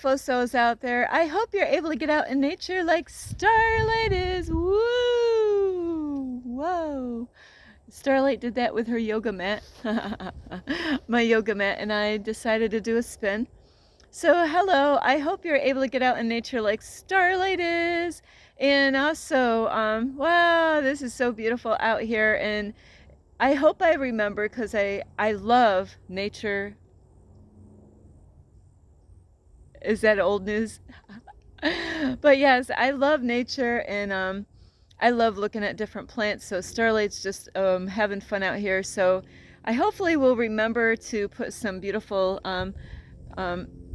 beautiful souls out there. I hope you're able to get out in nature like Starlight is. Woo! Whoa. Starlight did that with her yoga mat. My yoga mat, and I decided to do a spin. So hello, I hope you're able to get out in nature like Starlight is. And also, wow, this is so beautiful out here. And I hope I remember, because I love nature. Is that old news? But yes, I love nature, and I love looking at different plants. So Starlight's just having fun out here. So I hopefully will remember to put some beautiful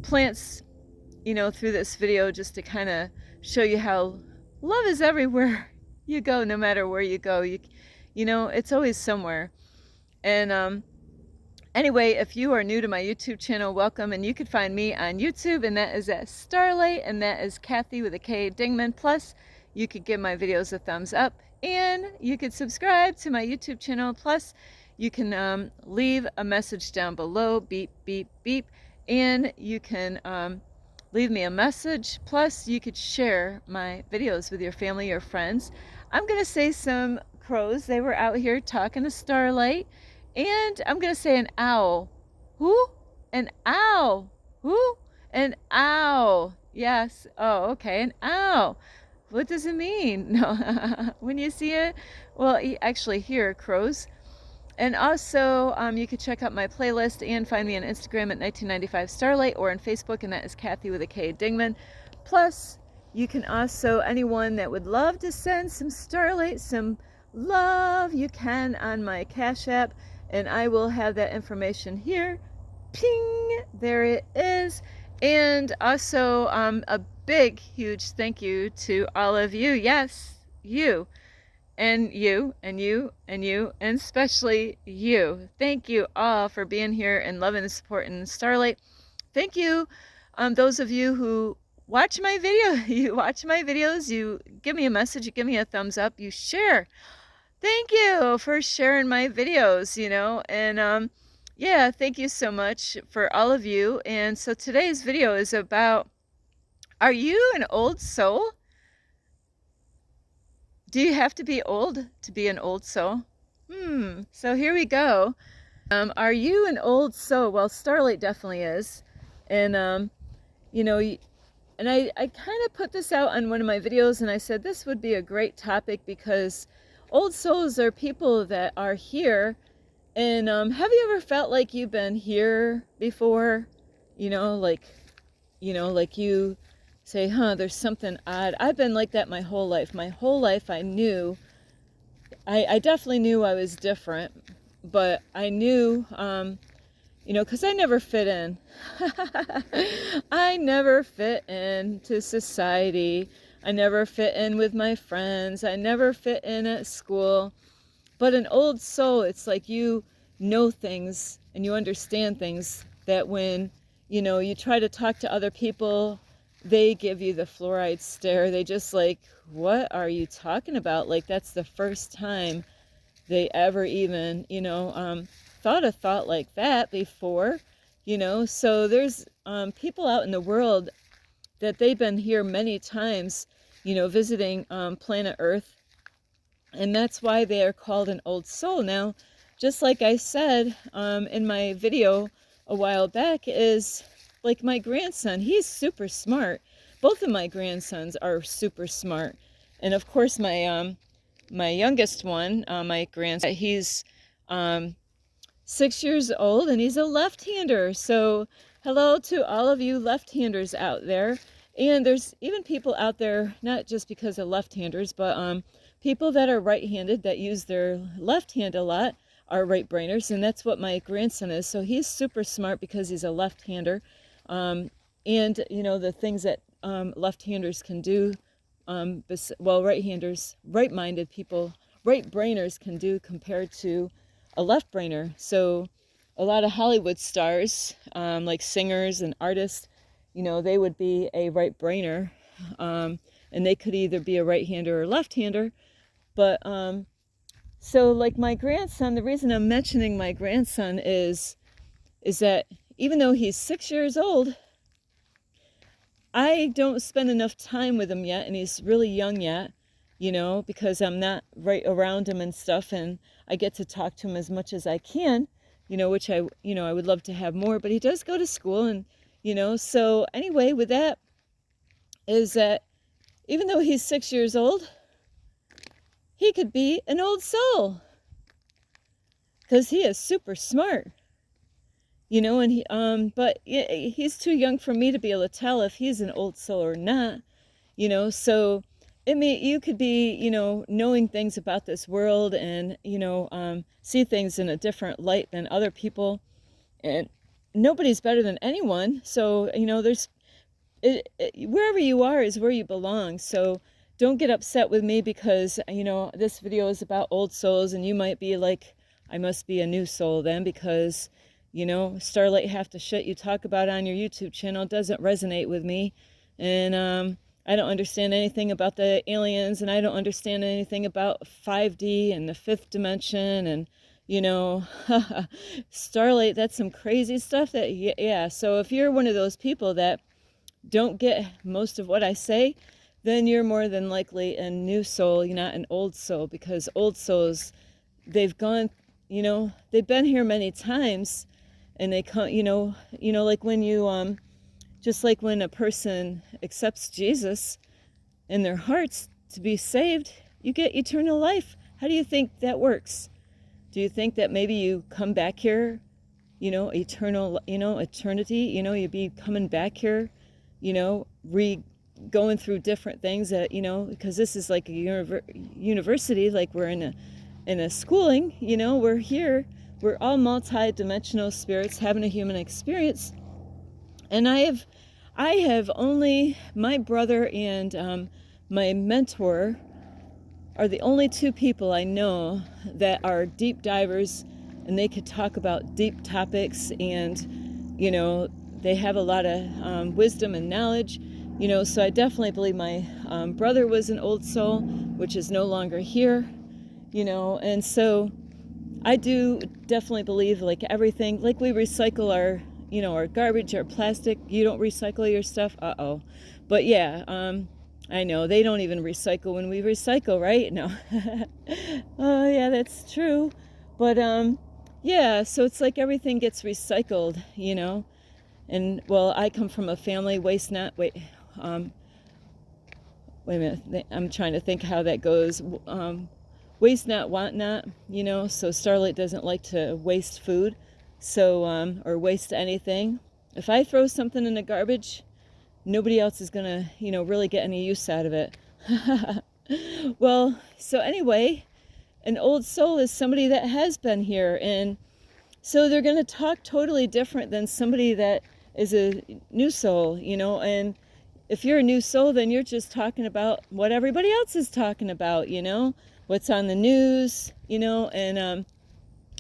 plants, through this video, just to kind of show you how love is everywhere you go. No matter where you go, it's always somewhere. And anyway, if you are new to my YouTube channel, welcome. And you can find me on YouTube, and that is at Starlight, and that is Kathy with a K, Dingman. Plus, you could give my videos a thumbs up, and you could subscribe to my YouTube channel. Plus, you can leave a message down below, beep, beep, beep, and you can leave me a message. Plus, you could share my videos with your family or friends. I'm going to say some crows. They were out here talking to Starlight. And I'm going to say an owl. Who? An owl. Who? An owl. Yes. Oh, okay. An owl. What does it mean? No. When you see it, well, you actually hear crows. And also, you can check out my playlist and find me on Instagram at 1995 Starlight, or on Facebook, and that is Kathy with a K, Dingman. Plus, you can also, anyone that would love to send some Starlight, some love, you can on my Cash App. And I will have that information here. Ping! There it is. And also, a big, huge thank you to all of you. Yes, you. And you, and you, and you, and especially you. Thank you all for being here and loving and supporting Starlight. Thank you, those of you who watch my video. You watch my videos. You give me a message. You give me a thumbs up. You share. Thank you for sharing my videos, and yeah, thank you so much for all of you. And so today's video is about, are you an old soul? Do you have to be old to be an old soul? So here we go. Are you an old soul? Well, Starlight definitely is. And, and I kind of put this out on one of my videos, and I said this would be a great topic because old souls are people that are here. And have you ever felt like you've been here before? Like you say, there's something odd. I've been like that my whole life. My whole life I knew, I definitely knew I was different, but I knew, because I never fit in. I never fit into society. I never fit in with my friends. I never fit in at school. But an old soul, it's like you know things and you understand things that when, you try to talk to other people, they give you the fluoride stare. They just like, what are you talking about? Like, that's the first time they ever even, thought a thought like that before, So there's people out in the world that they've been here many times, visiting planet Earth. And that's why they are called an old soul. Now, just like I said in my video a while back, is like my grandson. He's super smart. Both of my grandsons are super smart. And of course, my youngest one, my grandson, he's 6 years old, and he's a left-hander. So hello to all of you left-handers out there. And there's even people out there, not just because of left-handers, but people that are right-handed that use their left hand a lot are right-brainers, and that's what my grandson is. So he's super smart because he's a left-hander. And, the things that left-handers can do, well, right-handers, right-minded people, right-brainers can do compared to a left-brainer. So a lot of Hollywood stars, like singers and artists, they would be a right-brainer, and they could either be a right-hander or left-hander. But so like my grandson, the reason I'm mentioning my grandson is that even though he's 6 years old, I don't spend enough time with him yet, and he's really young yet, because I'm not right around him and stuff, and I get to talk to him as much as I can, which I would love to have more, but he does go to school, and, so anyway, with that is that even though he's 6 years old, he could be an old soul, because he is super smart. And but he's too young for me to be able to tell if he's an old soul or not, so you could be, knowing things about this world and, see things in a different light than other people, and nobody's better than anyone. So, wherever you are is where you belong. So don't get upset with me because, this video is about old souls, and you might be like, I must be a new soul then, because Starlight, half the shit you talk about on your YouTube channel doesn't resonate with me. And I don't understand anything about the aliens, and I don't understand anything about 5D and the fifth dimension. And, Starlight, that's some crazy stuff that, yeah. So if you're one of those people that don't get most of what I say, then you're more than likely a new soul. You're not an old soul, because old souls, they've gone, they've been here many times. And they come, like when you, just like when a person accepts Jesus in their hearts to be saved, you get eternal life. How do you think that works? Do you think that maybe you come back here, eternal, eternity, you'd be coming back here, going through different things that, because this is like a university, like we're in a schooling, we're here. We're all multi-dimensional spirits having a human experience. And I have only, my brother and my mentor are the only two people I know that are deep divers, and they could talk about deep topics, and, they have a lot of wisdom and knowledge, so I definitely believe my brother was an old soul, which is no longer here, and so I do definitely believe, like everything, like we recycle our, our garbage, our plastic. You don't recycle your stuff? Uh-oh. But yeah, I know they don't even recycle when we recycle, right? No. Oh yeah, that's true. But yeah, so it's like everything gets recycled, And well, I come from a family, wait a minute, I'm trying to think how that goes. Waste not, want not, so Starlight doesn't like to waste food, so, or waste anything. If I throw something in the garbage, nobody else is gonna, really get any use out of it. Well, so anyway, an old soul is somebody that has been here, and so they're gonna talk totally different than somebody that is a new soul, and if you're a new soul, then you're just talking about what everybody else is talking about, what's on the news, and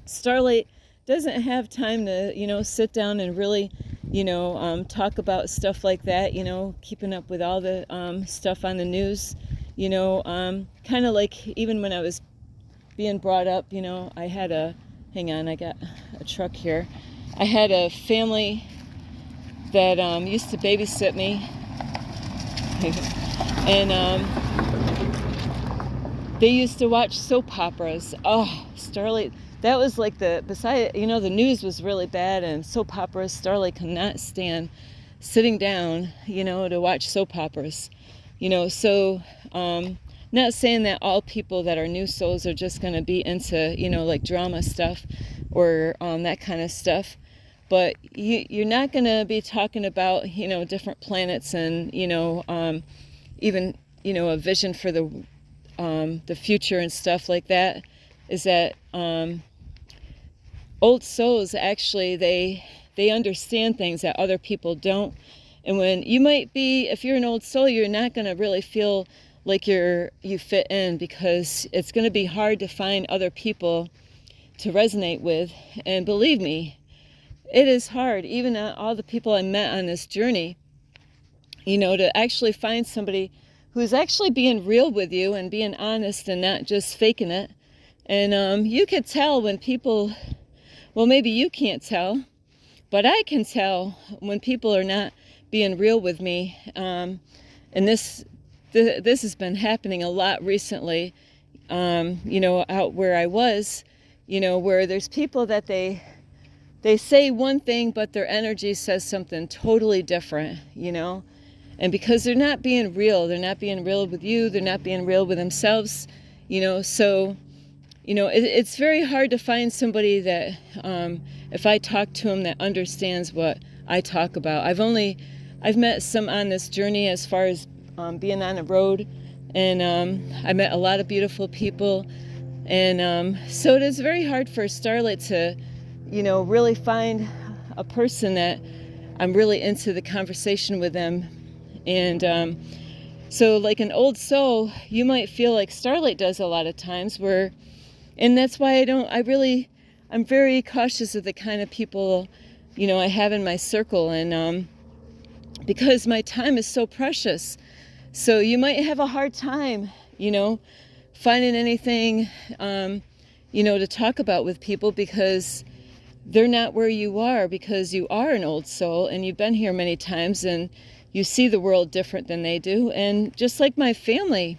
Starlight doesn't have time to, sit down and really, talk about stuff like that, keeping up with all the stuff on the news, kind of like even when I was being brought up, I had hang on, I got a truck here. I had a family that used to babysit me, and they used to watch soap operas. Oh, Starlight, that was like the news was really bad, and soap operas, Starlight could not stand sitting down, to watch soap operas. So not saying that all people that are new souls are just going to be into, like drama stuff or that kind of stuff. But you're not going to be talking about, different planets and, even, a vision for the future and stuff like that. Is that old souls actually, they understand things that other people don't. And when you might be, if you're an old soul, you're not going to really feel like you fit in, because it's going to be hard to find other people to resonate with. And believe me, it is hard. Even all the people I met on this journey, to actually find somebody who's actually being real with you and being honest and not just faking it. And you could tell when people, well, maybe you can't tell, but I can tell when people are not being real with me. And this has been happening a lot recently, out where I was, where there's people that they say one thing, but their energy says something totally different, and because they're not being real with you, they're not being real with themselves, so, it's very hard to find somebody that, if I talk to them, that understands what I talk about. I've met some on this journey as far as being on the road, and I met a lot of beautiful people, and so it is very hard for Starlight to, really find a person that I'm really into the conversation with them. And so like an old soul, you might feel like Starlight does a lot of times, and that's why I'm very cautious of the kind of people, I have in my circle, and because my time is so precious. So you might have a hard time, finding anything, to talk about with people, because they're not where you are, because you are an old soul and you've been here many times and you see the world different than they do. And just like my family,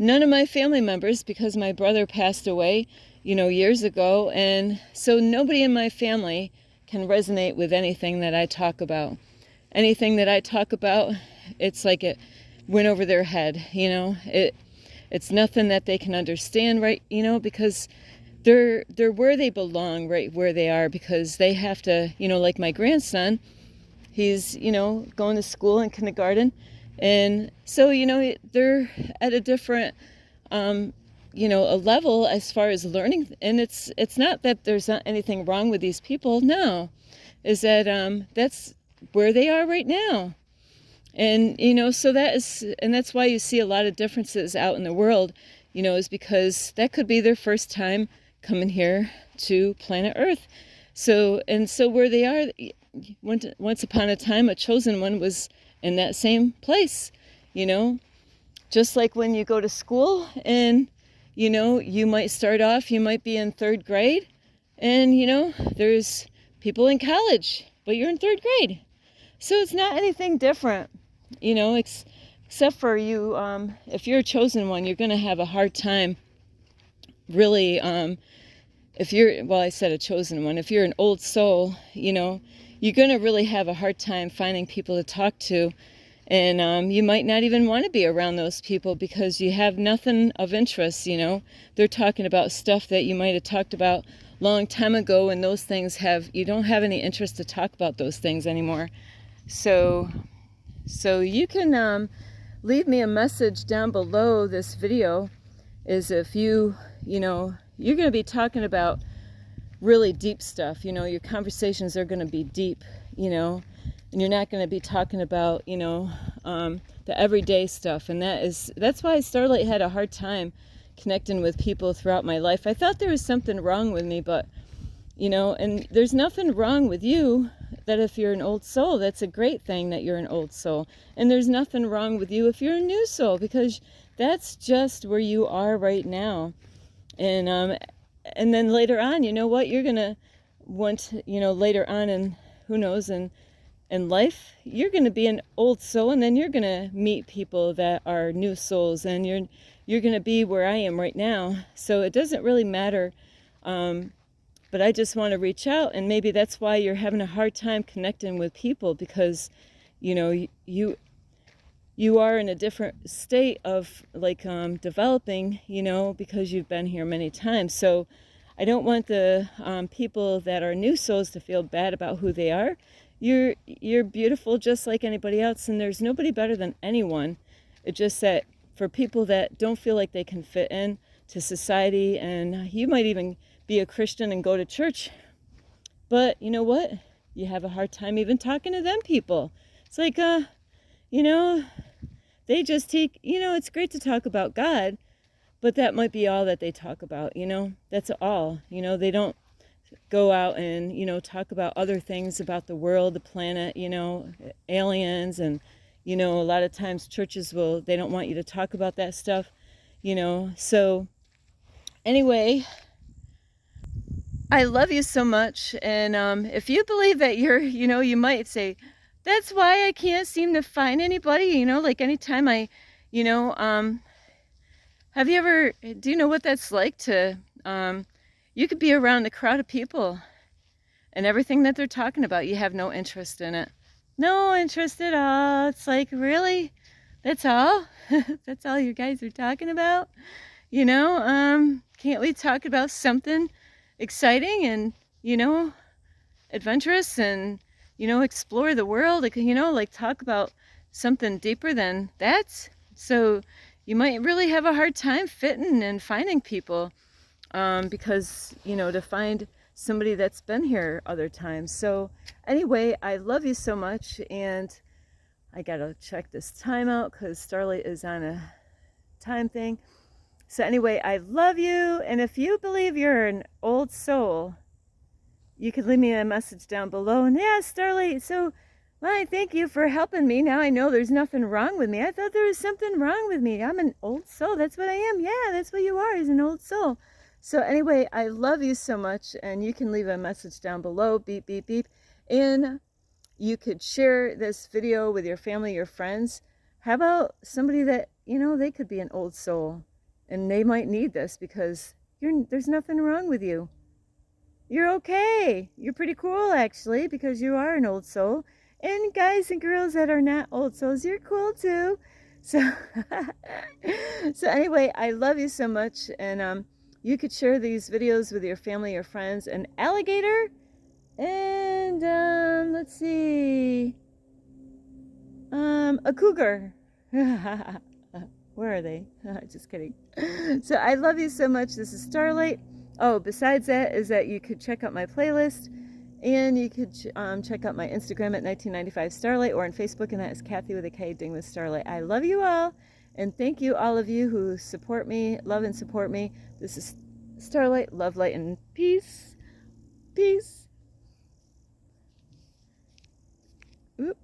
none of my family members, because my brother passed away, years ago, and so nobody in my family can resonate with anything that I talk about. Anything that I talk about, it's like it went over their head, it's nothing that they can understand, right? Because they're where they belong, right where they are, because they have to, like my grandson, he's, going to school in kindergarten, and so, they're at a different, a level as far as learning, and it's not that there's not anything wrong with these people, no, is that that's where they are right now. And, so that's why you see a lot of differences out in the world, is because that could be their first time coming here to planet Earth. So where they are, once upon a time, a chosen one was in that same place, just like when you go to school and, you might start off, you might be in third grade, and, there's people in college, but you're in third grade. So it's not anything different, except for you, if you're a chosen one, you're going to have a hard time really, I said a chosen one, if you're an old soul, you're going to really have a hard time finding people to talk to. And you might not even want to be around those people because you have nothing of interest, They're talking about stuff that you might have talked about a long time ago, and those things you don't have any interest to talk about those things anymore. So you can leave me a message down below this video, is if you're going to be talking about really deep stuff, your conversations are going to be deep, and you're not going to be talking about, the everyday stuff. And that's why Starlight had a hard time connecting with people throughout my life. I thought there was something wrong with me, but, and there's nothing wrong with you, that if you're an old soul, that's a great thing that you're an old soul. And there's nothing wrong with you if you're a new soul, because that's just where you are right now. And then later on, you're going to want, later on, and who knows, in life, you're going to be an old soul, and then you're going to meet people that are new souls, and you're going to be where I am right now. So it doesn't really matter, but I just want to reach out, and maybe that's why you're having a hard time connecting with people, because, you are in a different state of developing, because you've been here many times. So I don't want the people that are new souls to feel bad about who they are. You're beautiful just like anybody else, and there's nobody better than anyone. It's just that for people that don't feel like they can fit in to society, and you might even be a Christian and go to church, but you know what? You have a hard time even talking to them people. It's like, they just take, it's great to talk about God, but that might be all that they talk about, that's all. They don't go out and, talk about other things about the world, the planet, aliens, and, a lot of times churches they don't want you to talk about that stuff, So anyway, I love you so much. And if you believe that you might say, that's why I can't seem to find anybody, you know, like anytime you know, have you ever, do you know what that's like to, you could be around a crowd of people and everything that they're talking about, you have no interest in it. No interest at all. It's like, really? That's all? That's all you guys are talking about? You know, can't we talk about something exciting and, you know, adventurous and, you know, explore the world? Like, you know, like talk about something deeper than that. So you might really have a hard time fitting and finding people, because, you know, to find somebody that's been here other times. So anyway, I love you so much, and I gotta check this time out because Starlight is on a time thing. So anyway, I love you, and if you believe you're an old soul, you could leave me a message down below. And yeah, Starlight, so well, thank you for helping me. Now I know there's nothing wrong with me. I thought there was something wrong with me. I'm an old soul. That's what I am. Yeah, that's what you are, is an old soul. So anyway, I love you so much, and you can leave a message down below, beep, beep, beep. And you could share this video with your family, your friends. How about somebody that, you know, they could be an old soul, and they might need this because there's nothing wrong with you. You're okay. You're pretty cool, actually, because you are an old soul. And guys and girls that are not old souls, you're cool too. So, so anyway, I love you so much. And you could share these videos with your family or friends. An alligator and, let's see, a cougar. Where are they? Just kidding. So I love you so much. This is Starlight. Oh, besides that is that you could check out my playlist, and you could check out my Instagram at 1995 Starlight, or on Facebook, and that is Kathy with a K, Ding with Starlight. I love you all, and thank you all of you who support me, love and support me. This is Starlight, love, light, and peace. Peace. Oop.